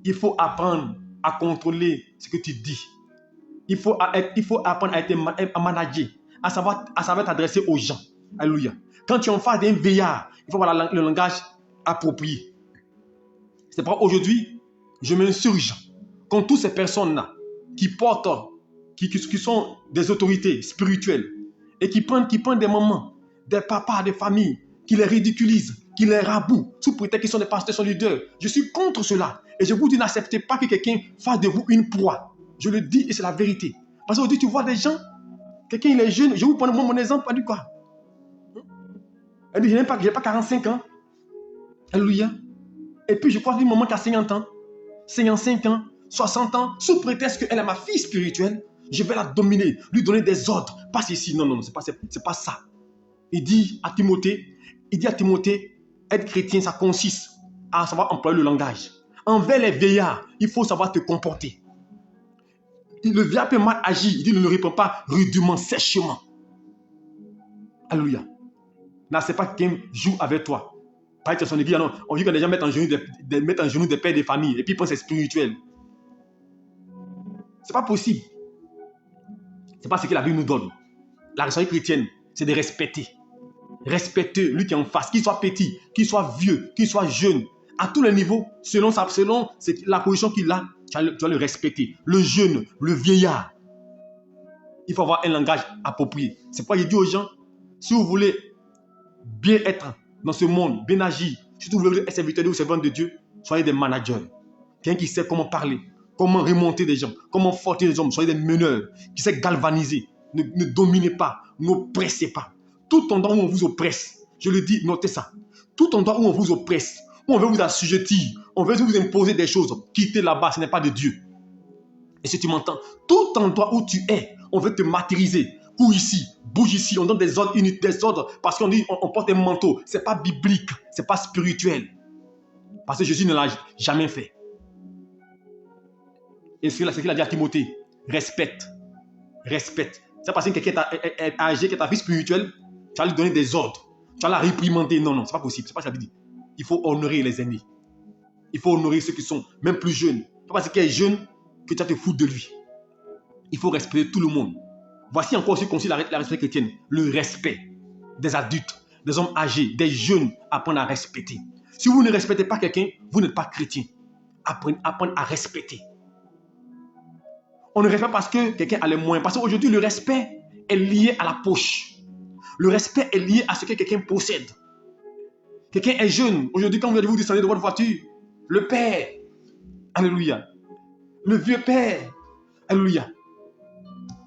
il faut apprendre à contrôler ce que tu dis. Il faut apprendre à manager, à savoir t'adresser aux gens. Alléluia. Quand tu es en face d'un vieillard, il faut avoir le langage approprié. C'est pourquoi aujourd'hui, je m'insurge contre toutes ces personnes-là qui portent, qui sont des autorités spirituelles et qui prennent des mamans, des papas, des familles, qui les ridiculisent, qui les rabouent, sous prétexte qu'ils sont des pasteurs, sont leaders. Je suis contre cela. Et je vous dis, n'acceptez pas que quelqu'un fasse de vous une proie. Je le dis et c'est la vérité. Parce qu'aujourd'hui, tu vois des gens, quelqu'un il est jeune, je vous prends mon exemple, elle dit quoi? Elle dit, je n'ai pas 45 ans. Alléluia. Et puis je crois qu'une maman qui a 50 ans, 55 ans, 60 ans, sous prétexte qu'elle est ma fille spirituelle, je vais la dominer, lui donner des ordres. Pas ici, non, c'est pas ça. Il dit à Timothée, être chrétien, ça consiste à savoir employer le langage. Envers les vieillards, il faut savoir te comporter. Le vieillard peut mal agir, il dit ne répond pas rudement, sèchement. Alléluia. C'est pas quelqu'un joue avec toi. Par exemple, son église, non, on dit que les gens mettent en genoux des pères des familles et puis ils pensent que c'est spirituel. C'est pas possible. C'est pas ce que la Bible nous donne. La résurrection chrétienne, c'est de respecter. Respecter lui qui est en face, qu'il soit petit, qu'il soit vieux, qu'il soit jeune, à tous les niveaux, selon la position qu'il a, tu dois le respecter. Le jeune, le vieillard. Il faut avoir un langage approprié. C'est pourquoi il dit aux gens, si vous voulez bien être dans ce monde, bien agir, si vous voulez être serviteur ou servant de Dieu, soyez des managers. Quelqu'un qui sait comment parler, comment remonter des gens, comment fortifier les hommes, soyez des meneurs, qui sait galvaniser. Ne dominez pas, n'oppressez pas. Tout endroit où on vous oppresse, je le dis, notez ça. Tout endroit où on vous oppresse, où on veut vous assujettir, on veut vous imposer des choses, quittez là-bas, ce n'est pas de Dieu. Et si tu m'entends, tout endroit où tu es, on veut te martyriser. Cours ici, bouge ici, on donne des ordres inutiles, des ordres parce qu'on dit on porte un manteau. Ce n'est pas biblique, ce n'est pas spirituel. Parce que Jésus ne l'a jamais fait. Et c'est ce qu'il a dit à Timothée. Respecte. Respecte. C'est parce que quelqu'un est âgé, qui est ta vie spirituelle, tu vas lui donner des ordres. Tu vas la réprimander. Non, non, ce n'est pas possible. Ce n'est pas ce qu'il a dit. Il faut honorer les aînés. Il faut honorer ceux qui sont même plus jeunes. Pas parce qu'il est jeune que tu vas te foutre de lui. Il faut respecter tout le monde. Voici encore ce qu'on dit la respect chrétienne. Le respect des adultes, des hommes âgés, des jeunes. Apprendre à respecter. Si vous ne respectez pas quelqu'un, vous n'êtes pas chrétien. Apprendre à respecter. On ne respecte pas parce que quelqu'un a les moyens. Parce qu'aujourd'hui, le respect est lié à la poche. Le respect est lié à ce que quelqu'un possède. Quelqu'un est jeune. Aujourd'hui, quand vous descendez de votre voiture, le père, alléluia. Le vieux père, alléluia.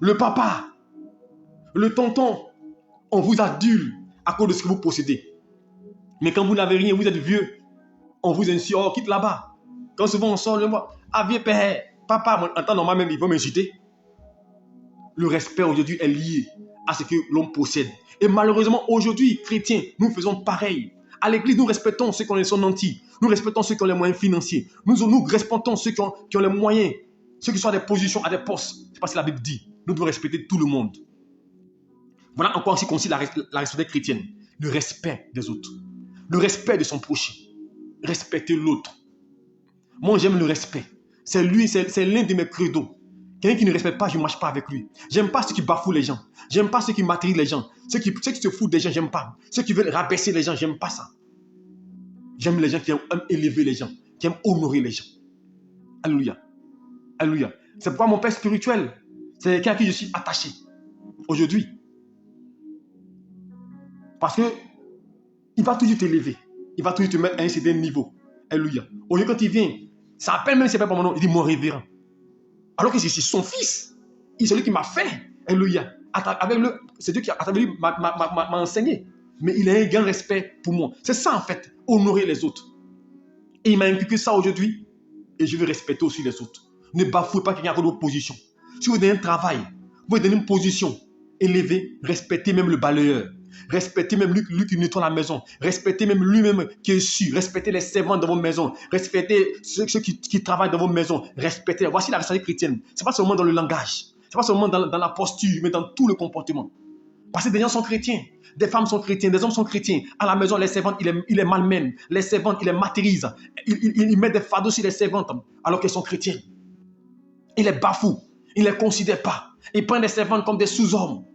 Le papa, le tonton, on vous adule à cause de ce que vous possédez. Mais quand vous n'avez rien, vous êtes vieux, on vous insulte, oh, quitte là-bas. Quand souvent on sort, ah, vieux père, papa, en temps normal même, ils vont m'insulter. Le respect aujourd'hui est lié à ce que l'on possède. Et malheureusement, aujourd'hui, chrétiens, nous faisons pareil. À l'église, nous respectons ceux qui sont nantis. Nous respectons ceux qui ont les moyens financiers. Nous respectons ceux qui ont les moyens. Ceux qui sont à des positions, à des postes. C'est parce que la Bible dit. Nous devons respecter tout le monde. Voilà encore ce qu'on dit la responsabilité chrétienne. Le respect des autres. Le respect de son prochain. Respecter l'autre. Moi, j'aime le respect. C'est l'un de mes credos. Quelqu'un qui ne respecte pas, je ne marche pas avec lui. J'aime pas ceux qui bafouent les gens. J'aime pas ceux qui martyrisent les gens. Ceux qui se foutent des gens, j'aime pas. Ceux qui veulent rabaisser les gens, j'aime pas ça. J'aime les gens qui aiment élever les gens, qui aiment honorer les gens. Alléluia. Alléluia. C'est pourquoi mon père spirituel, c'est quelqu'un à qui je suis attaché aujourd'hui. Parce que il va toujours t'élever. Il va toujours te mettre à un certain niveau. Alléluia. Au lieu quand il vient, ça appelle même si ce n'est pas mon nom, il dit mon révérend. Alors que c'est son fils. Il est celui qui m'a fait. Alléluia. C'est Dieu qui, à travers lui, m'a enseigné. Mais il a un grand respect pour moi. C'est ça en fait, honorer les autres. Et il m'a inculqué ça aujourd'hui. Et je veux respecter aussi les autres. Ne bafouez pas quelqu'un à votre position. Si vous donnez un travail, vous donnez une position élevée, respectez même le balayeur. Respectez même lui qui nettoie la maison. Respectez même lui-même qui est su. Respectez les servants dans vos maisons. Respectez ceux qui travaillent dans vos maisons. Respectez. Voici la responsabilité chrétienne. Ce n'est pas seulement dans le langage. Ce n'est pas seulement dans la posture, mais dans tout le comportement. Parce que des gens sont chrétiens. Des femmes sont chrétiennes. Des hommes sont chrétiens. À la maison, les servantes, il les malmène. Les servantes, il les martyrise. Il met des fardeaux sur les servantes alors qu'elles sont chrétiennes. Il les bafoue. Il ne les considère pas. Il prend les servantes comme des sous-hommes.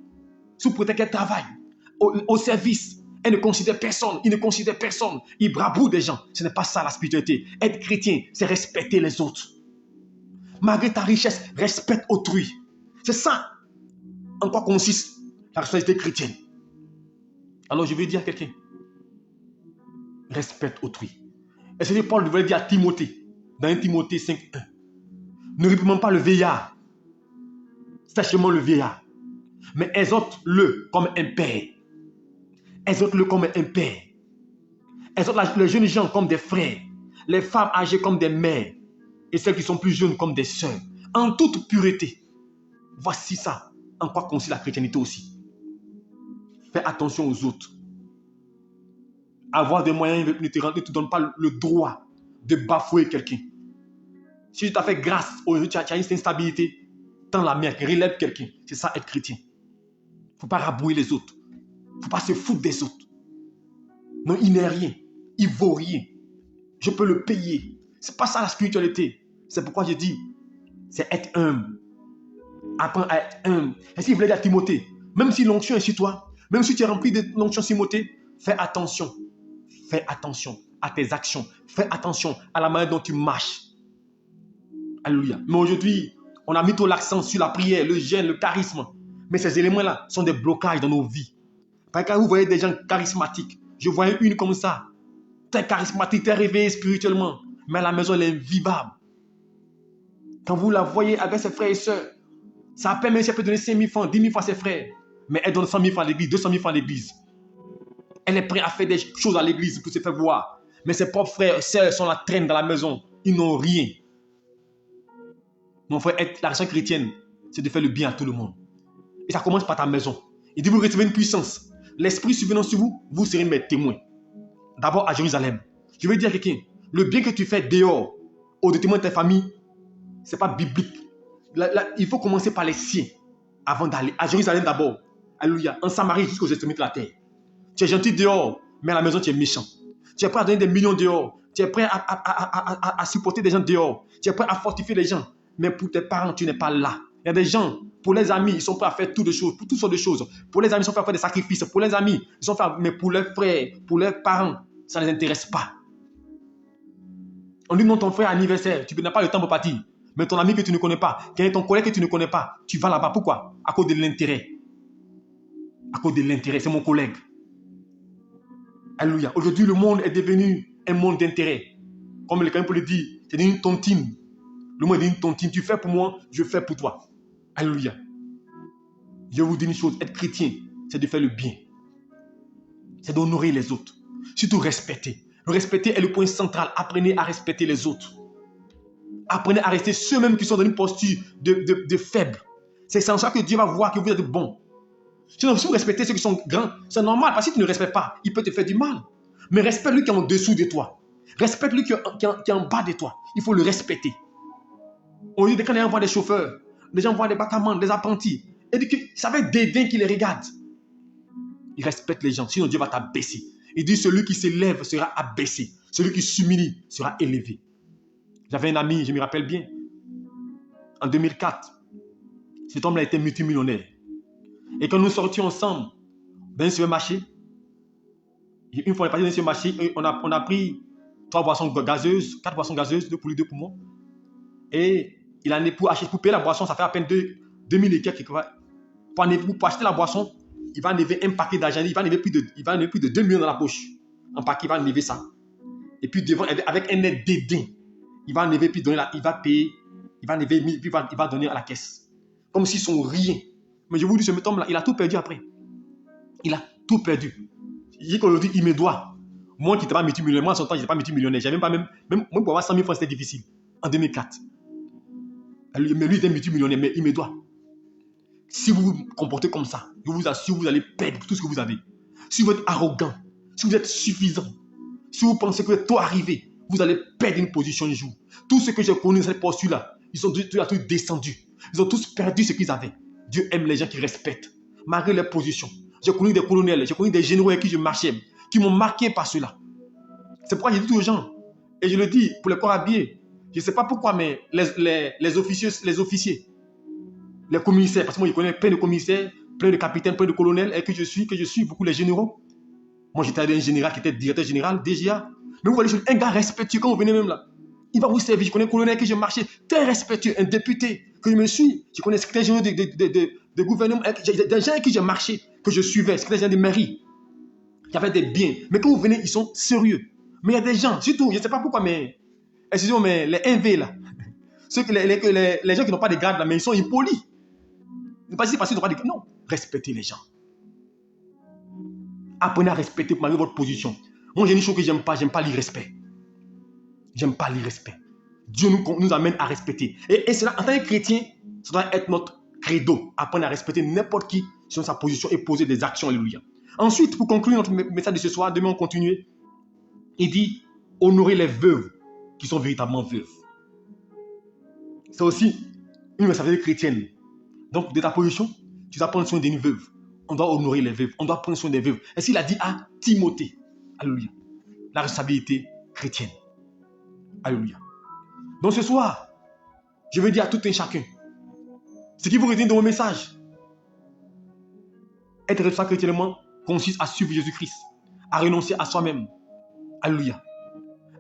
Sous prétexte qu'elles travaillent. Au service, elle ne considère personne, il ne considère personne, il bravoure des gens. Ce n'est pas ça la spiritualité. Être chrétien, c'est respecter les autres. Malgré ta richesse, respecte autrui. C'est ça en quoi consiste la responsabilité chrétienne. Alors je vais dire à quelqu'un, respecte autrui. Et c'est ce que Paul devait dire à Timothée, dans 1 Timothée 5:1. Ne réprimande pas le vieillard, sèchement le vieillard, mais exhorte-le comme un père. Exhorte-le comme un père. Exhorte les jeunes gens comme des frères. Les femmes âgées comme des mères. Et celles qui sont plus jeunes comme des sœurs. En toute pureté. Voici ça. En quoi consiste la chrétienté aussi. Fais attention aux autres. Avoir des moyens ne te donne pas le droit de bafouer quelqu'un. Si tu t'as fait grâce, aujourd'hui tu as une instabilité, tends la main, relève quelqu'un. C'est ça être chrétien. Il ne faut pas rabouiller les autres. Il ne faut pas se foutre des autres. Non, il n'est rien. Il ne vaut rien. Je peux le payer. Ce n'est pas ça la spiritualité. C'est pourquoi je dis, c'est être humble. Apprends à être humble. Et s'il voulait dire à Timothée, même si l'onction est sur toi, même si tu es rempli de l'onction Timothée, fais attention. Fais attention à tes actions. Fais attention à la manière dont tu marches. Alléluia. Mais aujourd'hui, on a mis tout l'accent sur la prière, le jeûne, le charisme. Mais ces éléments-là sont des blocages dans nos vies. Parce que quand vous voyez des gens charismatiques, je voyais une comme ça, très charismatique, très réveillée spirituellement, mais à la maison, elle est invivable. Quand vous la voyez avec ses frères et sœurs, ça permet si elle peut donner 5 000 francs, 10 000 francs à ses frères, mais elle donne 100 000 francs à l'église, 200 000 francs à l'église. Elle est prête à faire des choses à l'église pour se faire voir. Mais ses propres frères et sœurs sont la traîne dans la maison. Ils n'ont rien. Mon frère, la religion chrétienne, c'est de faire le bien à tout le monde. Et ça commence par ta maison. Il dit, vous recevez une puissance. L'Esprit survenant sur vous, vous serez mes témoins. D'abord à Jérusalem. Je veux dire à quelqu'un, le bien que tu fais dehors, au détriment de ta famille, ce n'est pas biblique. Il faut commencer par les siens avant d'aller. À Jérusalem d'abord. Alléluia. En Samarie jusqu'aux extrémités de la terre. Tu es gentil dehors, mais à la maison tu es méchant. Tu es prêt à donner des millions dehors. Tu es prêt à supporter des gens dehors. Tu es prêt à fortifier les gens. Mais pour tes parents, tu n'es pas là. Il y a des gens, pour les amis, ils sont prêts à faire toutes sortes de choses. Pour les amis, ils sont prêts à faire des sacrifices. Pour les amis, ils sont prêts mais pour leurs frères, pour leurs parents, ça ne les intéresse pas. On dit non, ton frère a anniversaire, tu n'as pas le temps pour partir. Mais ton ami que tu ne connais pas, ton collègue que tu ne connais pas, tu vas là-bas. Pourquoi? À cause de l'intérêt. À cause de l'intérêt, c'est mon collègue. Alléluia. Aujourd'hui, le monde est devenu un monde d'intérêt. Comme quelqu'un peut le dire, c'est une tontine. Le monde est une tontine. Tu fais pour moi, je fais pour toi. Alléluia. Je vous dis une chose, être chrétien, c'est de faire le bien. C'est d'honorer les autres. Surtout respecter. Respecter est le point central. Apprenez à respecter les autres. Apprenez à rester ceux-mêmes qui sont dans une posture de faible. C'est sans ça que Dieu va voir que vous êtes bon. Sinon, si vous respectez ceux qui sont grands, c'est normal, parce que si tu ne respectes pas, il peut te faire du mal. Mais respecte lui qui est en dessous de toi. Respecte lui qui est en bas de toi. Il faut le respecter. On dit que quand les gens voient des chauffeurs, les gens voient des bâtiments, des apprentis, et ça fait dédain qui les regarde. Il respecte les gens, sinon Dieu va t'abaisser. Il dit celui qui s'élève sera abaissé. Celui qui s'humilie sera élevé. J'avais un ami, je me rappelle bien, en 2004, cet homme-là était multimillionnaire. Et quand nous sortions ensemble dans un supermarché, une fois on est parti dans un supermarché, on a pris 3 boissons gazeuses, 4 boissons gazeuses, 2 pour lui, 2 pour moi. Et il en est pour payer la boisson, ça fait à peine 2000 et quelques. Pour acheter la boisson, il va enlever un paquet d'argent, il va enlever plus de 2 millions dans la poche. Un paquet, il va enlever ça. Et puis devant, avec un air dédain, il va enlever, puis donner il va payer, il va enlever, puis il va donner à la caisse. Comme s'ils sont rien. Mais je vous dis, ce homme-là, il a tout perdu après. Il a tout perdu. Il dit qu'aujourd'hui, il me doit. Moi qui n'étais pas multimillionnaire, moi à son temps, je n'étais pas multimillionnaire. J'avais pas même pour avoir 100 000 francs, c'était difficile. En 2004. Mais lui, il était multimillionnaire, mais il me doit. Si vous vous comportez comme ça, je vous assure, vous allez perdre tout ce que vous avez. Si vous êtes arrogant, si vous êtes suffisant, si vous pensez que vous êtes tout arrivé, vous allez perdre une position un jour. Tous ceux que j'ai connus dans cette posture-là, ils sont tous descendus. Ils ont tous perdu ce qu'ils avaient. Dieu aime les gens qui respectent, malgré leur position. J'ai connu des colonels, j'ai connu des généraux avec qui je marchais, qui m'ont marqué par cela. C'est pourquoi je dis aux gens, et je le dis pour les corps habillés, je ne sais pas pourquoi, mais les officiers, les commissaires, parce que moi je connais plein de commissaires, plein de capitaines, plein de colonels, et que je suis beaucoup les généraux. Moi j'étais un général qui était directeur général, DGA. Mais vous voyez, un gars respectueux, quand vous venez même là, il va vous servir. Je connais un colonel avec qui je marchais, très respectueux, un député que je me suis. Je connais le secrétaire général de gouvernement, des gens avec qui j'ai marché, que je suivais, secrétaire général de mairie, qui avaient des biens. Mais quand vous venez, ils sont sérieux. Mais il y a des gens, surtout, je ne sais pas pourquoi, mais, excusez-moi, mais les NV là, les gens qui n'ont pas de garde là, mais ils sont impolis. Ne pas dire parce qu'ils n'ont pas de garde. Non, respectez les gens. Apprenez à respecter malgré votre position. Moi, j'ai une chose que j'aime pas l'irrespect. J'aime pas l'irrespect. Dieu nous amène à respecter. Et cela, en tant que chrétien, ça doit être notre credo. Apprendre à respecter n'importe qui sur sa position et poser des actions. Alléluia. Ensuite, pour conclure notre message de ce soir, demain on continue. Il dit, honorer les veuves qui sont véritablement veuves. C'est aussi une responsabilité chrétienne. Donc, de ta position, tu dois prendre soin d'une veuve. On doit honorer les veuves. On doit prendre soin des veuves. Et s'il a dit à Timothée, alléluia, la responsabilité chrétienne. Alléluia. Donc ce soir, je veux dire à tout un chacun, ce qui vous retient dans mon message, être responsable chrétiennement consiste à suivre Jésus-Christ, à renoncer à soi-même. Alléluia.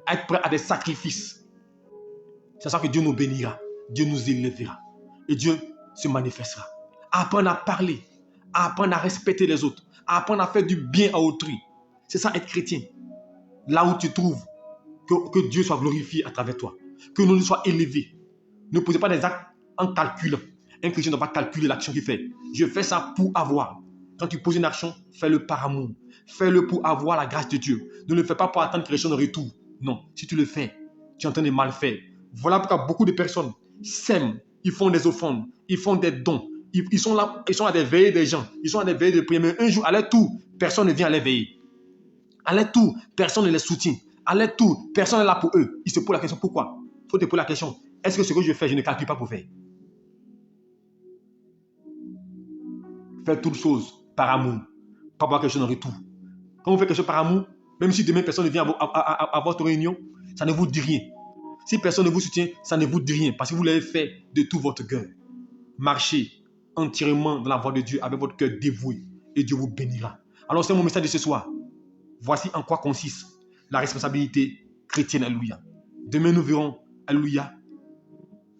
À être prêt à des sacrifices. C'est ça que Dieu nous bénira, Dieu nous élèvera et Dieu se manifestera. Apprendre à parler, apprendre à respecter les autres, apprendre à faire du bien à autrui. C'est ça être chrétien. Là où tu trouves que Dieu soit glorifié à travers toi, que nous soit élevés. Ne posez pas des actes en calculant. Un chrétien ne doit pas calculer l'action qu'il fait. Je fais ça pour avoir. Quand tu poses une action, fais-le par amour. Fais-le pour avoir la grâce de Dieu. Ne le fais pas pour attendre quelque chose en retour. Non, si tu le fais, tu es en train de mal faire. Voilà pourquoi beaucoup de personnes s'aiment, ils font des offrandes, ils font des dons. Ils sont là, ils sont à des veillées des gens, ils sont à des veillées de prière. Mais un jour, à leur tour, personne ne vient à les veiller. À leur tour, personne ne les soutient. À leur tour, personne n'est là pour eux. Ils se posent la question, pourquoi? Il faut te poser la question, est-ce que ce que je fais, je ne calcule pas pour faire? Faites toutes choses par amour, pas avoir quelque chose en retour. Quand vous faites quelque chose par amour, même si demain personne ne vient à votre réunion, ça ne vous dit rien. Si personne ne vous soutient, ça ne vous dit rien parce que vous l'avez fait de tout votre cœur. Marchez entièrement dans la voie de Dieu avec votre cœur dévoué et Dieu vous bénira. Alors c'est mon message de ce soir. Voici en quoi consiste la responsabilité chrétienne. Alléluia. Demain nous verrons, alléluia,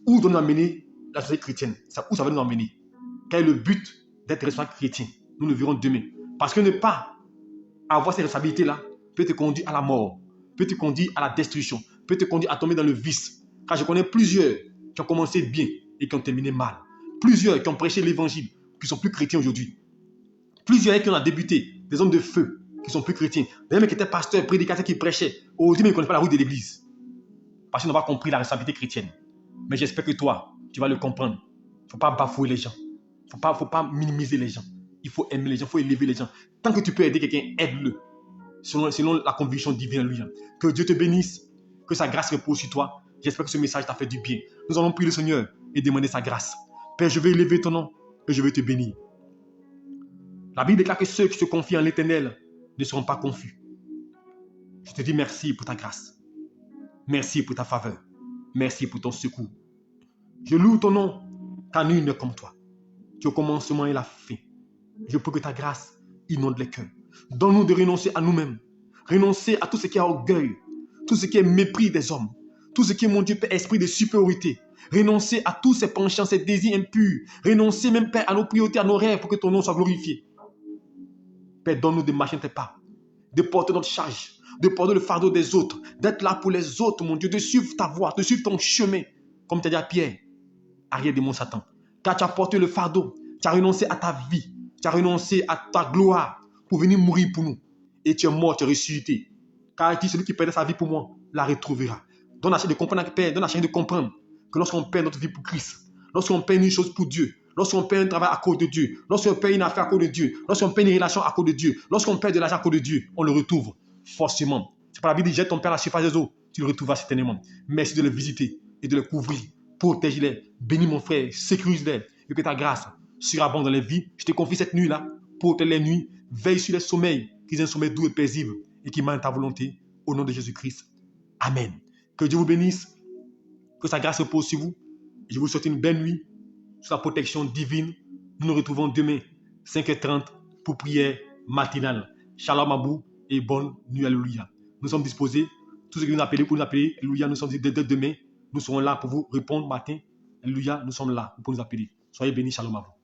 où doit nous amener la société chrétienne. Où ça va nous amener. Quel est le but d'être responsable chrétien? Nous le verrons demain. Parce que ne pas avoir ces responsabilités-là peut te conduire à la mort, peut te conduire à la destruction, peut te conduire à tomber dans le vice. Car je connais plusieurs qui ont commencé bien et qui ont terminé mal. Plusieurs qui ont prêché l'évangile, qui ne sont plus chrétiens aujourd'hui. Plusieurs qui ont débuté, des hommes de feu, qui ne sont plus chrétiens. Des mecs qui étaient pasteurs, prédicateurs, qui prêchaient. Aujourd'hui, mais ils ne connaissent pas la route de l'église. Parce qu'ils n'ont pas compris la responsabilité chrétienne. Mais j'espère que toi, tu vas le comprendre. Il ne faut pas bafouer les gens. Il ne faut pas minimiser les gens. Il faut aimer les gens, il faut élever les gens. Tant que tu peux aider quelqu'un, aide-le. Selon la conviction divine, lui. Que Dieu te bénisse, que sa grâce repose sur toi. J'espère que ce message t'a fait du bien. Nous allons prier le Seigneur et demander sa grâce. Père, je vais élever ton nom et je vais te bénir. La Bible déclare que ceux qui se confient en l'Éternel ne seront pas confus. Je te dis merci pour ta grâce. Merci pour ta faveur. Merci pour ton secours. Je loue ton nom, car nul n'est comme toi. Tu es au commencement et la fin. Je prie que ta grâce inonde les cœurs. Donne-nous de renoncer à nous-mêmes. Renoncer à tout ce qui est orgueil, tout ce qui est mépris des hommes, tout ce qui est, mon Dieu, Père, esprit de supériorité. Renoncer à tous ces penchants, ces désirs impurs. Renoncer même, Père, à nos priorités, à nos rêves pour que ton nom soit glorifié. Père, donne-nous de marcher tes pas, de porter notre charge, de porter le fardeau des autres, d'être là pour les autres, mon Dieu, de suivre ta voie, de suivre ton chemin. Comme tu as dit à Pierre, arrière de mon Satan. Car tu as porté le fardeau, tu as renoncé à ta vie, tu as renoncé à ta gloire pour venir mourir pour nous. Et tu es mort, tu es ressuscité. Car il dit, celui qui perdait sa vie pour moi, la retrouvera. Donne la chance de comprendre, Père, donne la chance de comprendre que lorsqu'on perd notre vie pour Christ, lorsqu'on perd une chose pour Dieu, lorsqu'on perd un travail à cause de Dieu, lorsqu'on perd une affaire à cause de Dieu, lorsqu'on perd une relation à cause de Dieu, lorsqu'on perd de l'argent à cause de Dieu, on le retrouve forcément. C'est pas la Bible dit, jette ton père à la surface des eaux, tu le retrouveras certainement. Merci de le visiter et de le couvrir. Protège-les, bénis mon frère, sécurise-les et que ta grâce surabonde dans les vies. Je te confie cette nuit-là, protège les nuits, veille sur les sommeils, qu'ils aient un sommeil doux et paisible et qu'ils mènent ta volonté au nom de Jésus-Christ. Amen. Que Dieu vous bénisse, que sa grâce repose sur vous. Je vous souhaite une belle nuit sous la protection divine. Nous nous retrouvons demain, 5h30, pour prière matinale. Shalom à vous et bonne nuit, alléluia. Nous sommes disposés, tous ceux qui nous appellent, pour nous appeler, alléluia, nous sommes dès demain. Nous serons là pour vous répondre matin. Alléluia, nous sommes là pour nous appeler. Soyez bénis, shalom à vous.